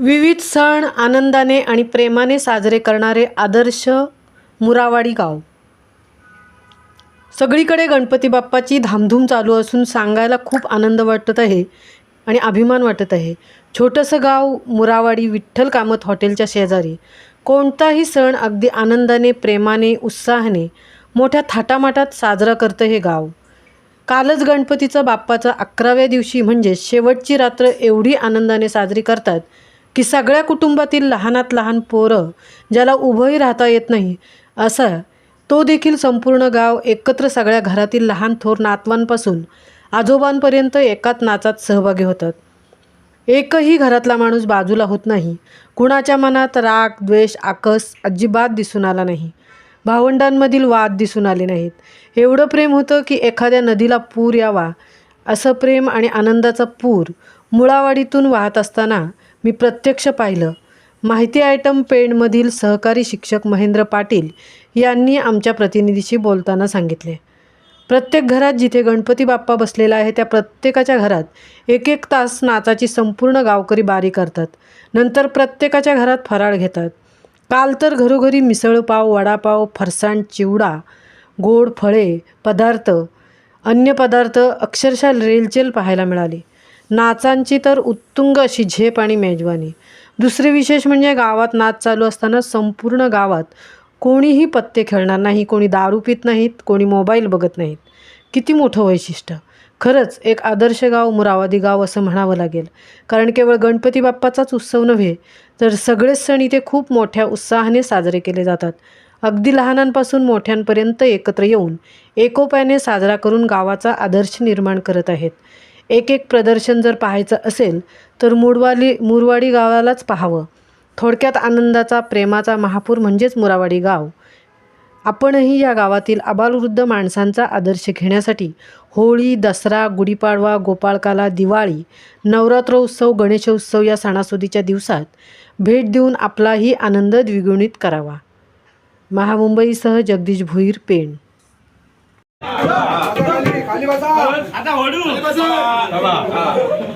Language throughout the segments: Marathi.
विविध सण आनंदाने आणि प्रेमाने साजरे करणारे आदर्श मुरावाडी गाव. सगळीकडे गणपती बाप्पाची धामधूम चालू असून सांगायला खूप आनंद वाटत आहे आणि अभिमान वाटत आहे. छोटंसं गाव मुरावाडी विठ्ठल कामत हॉटेलच्या शेजारी. कोणताही सण अगदी आनंदाने, प्रेमाने, उत्साहाने, मोठ्या थाटामाटात साजरा करतं हे गाव. कालच गणपतीचा बाप्पाचा 11व्या दिवशी म्हणजे शेवटची रात्र एवढी आनंदाने साजरी करतात की सगळ्या कुटुंबातील लहानात लहान पोरं, ज्याला उभंही राहता येत नाही असा तो देखील संपूर्ण गाव एकत्र सगळ्या घरातील लहान थोर नातवांपासून आजोबांपर्यंत एकाच नाचात सहभागी होतात. एकही घरातला माणूस बाजूला होत नाही. कुणाच्या मनात राग, द्वेष, आकस अजिबात दिसून आला नाही. भावंडांमधील वाद दिसून आले नाहीत. एवढं प्रेम होतं की एखाद्या नदीला पूर यावा असं प्रेम आणि आनंदाचा पूर मुळावाडीतून वाहत असताना मी प्रत्यक्ष पाहिलं. माहिती आयटम पेणमधील सहकारी शिक्षक महेंद्र पाटील यांनी आमच्या प्रतिनिधीशी बोलताना सांगितले. प्रत्येक घरात जिथे गणपती बाप्पा बसलेला आहे त्या प्रत्येकाच्या घरात एक एक तास नाचाची संपूर्ण गावकरी बारी करतात. नंतर प्रत्येकाच्या घरात फराळ घेतात. काल तर घरोघरी मिसळपाव, वडापाव, फरसाण, चिवडा, गोड फळे, पदार्थ, अन्य पदार्थ अक्षरशः रेलचेल पाहायला मिळाली. नाचांची तर उत्तुंग अशी झेप आणि मेजवानी. दुसरे विशेष म्हणजे गावात नाच चालू असताना संपूर्ण गावात कोणीही पत्ते खेळणार नाही, कोणी दारू पित नाहीत, कोणी मोबाईल बघत नाहीत. किती मोठं वैशिष्ट्य. खरंच एक आदर्श गाव मुरावाडी गाव असं म्हणावं लागेल. कारण केवळ गणपती बाप्पाचाच उत्सव नव्हे तर सगळेच सण इथे खूप मोठ्या उत्साहाने साजरे केले जातात. अगदी लहानांपासून मोठ्यांपर्यंत एकत्र येऊन एकोप्याने साजरा करून गावाचा आदर्श निर्माण करत आहेत. एक एक प्रदर्शन जर पाहायचं असेल तर मुरवाडी गावालाच पाहावं. थोडक्यात आनंदाचा, प्रेमाचा महापूर म्हणजेच मुरावाडी गाव. आपणही या गावातील आबालवृद्ध माणसांचा आदर्श घेण्यासाठी होळी, दसरा, गुढीपाडवा, गोपाळकाला, दिवाळी, नवरात्रोत्सव, गणेशोत्सव या सणासुदीच्या दिवसात भेट देऊन आपलाही आनंद द्विगुणित करावा. महामुंबईसह जगदीश भोईर, पेण.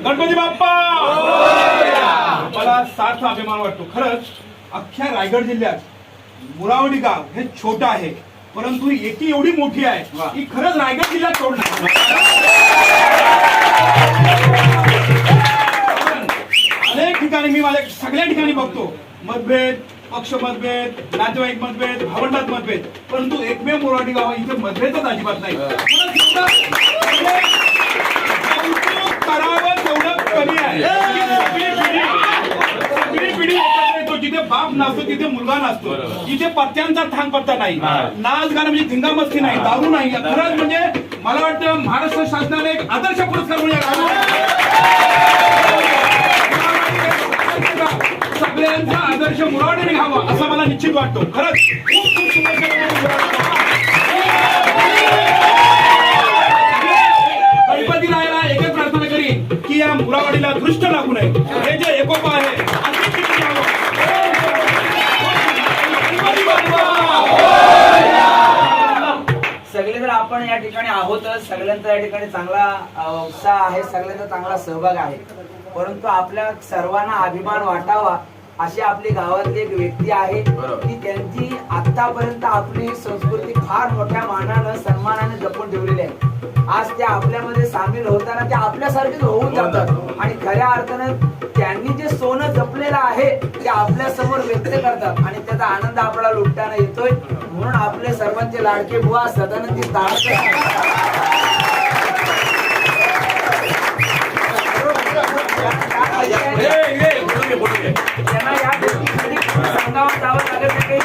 गणपती बाप्पा मला सार्थ अभिमान वाटतो. खरंच अख्ख्या रायगड जिल्ह्यात मुरावाडी गाव हे छोटं आहे, परंतु एकी एवढी मोठी आहे की खरंच रायगड जिल्ह्यात तोडणार. अनेक ठिकाणी मी माझ्या सगळ्या ठिकाणी बघतो मतभेद, पक्ष मतभेद, नातेवाईक मतभेद, भावंडात मतभेद, परंतु एकमेव मुरावाडी गाव इथे मतभेदच अजिबात नाही. करावं तेवढं कमी आहे. सगळी पिढी एकत्र येतो. जिथे बाप नसतो तिथे मुलगा नसतो. जिथे पत्त्यांचा थांग पत्ता नाही, नाच गाणं म्हणजे धिंगामस्ती नाही, दारू नाही. खरंच म्हणजे मला वाटतं महाराष्ट्र शासनाने एक आदर्श पुरस्कार म्हणजे सगळ्यांचा आदर्श मुरावाडीने घ्यावा असं मला निश्चित वाटतो. खरंच खूप खूप शुभेच्छा. गणपती रायाला एकच प्रार्थना करीन की या मुरावाडीला दृष्ट लागू नये. हे जे एकोपा आहे सगळे जर आपण या ठिकाणी आहोतच, सगळ्यांचा या ठिकाणी चांगला उत्साह आहे, सगळ्यांचा चांगला सहभाग आहे. परंतु आपल्या सर्वांना अभिमान वाटावा अशी आपली गावातली एक व्यक्ती आहे की त्यांची आतापर्यंत आपली संस्कृती फार मोठ्या मानानं, सन्मानाने जपून ठेवलेली आहे. आज ते आपल्यामध्ये सामील होताना ते आपल्यासारखेच होऊन जातात आणि खऱ्या अर्थानं त्यांनी जे सोनं जपलेलं आहे ते आपल्या समोर व्यक्त करतात आणि त्याचा आनंद आपल्याला लुटताना येतोय. म्हणून आपले सर्वांचे लाडके बुवा सदानंद त्यांना या गोष्टीसाठी सांगावं जावं लागत काही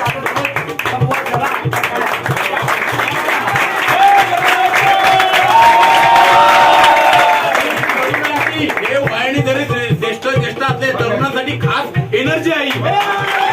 ज्येष्ठातले तरुणांसाठी खास एनर्जी आहे.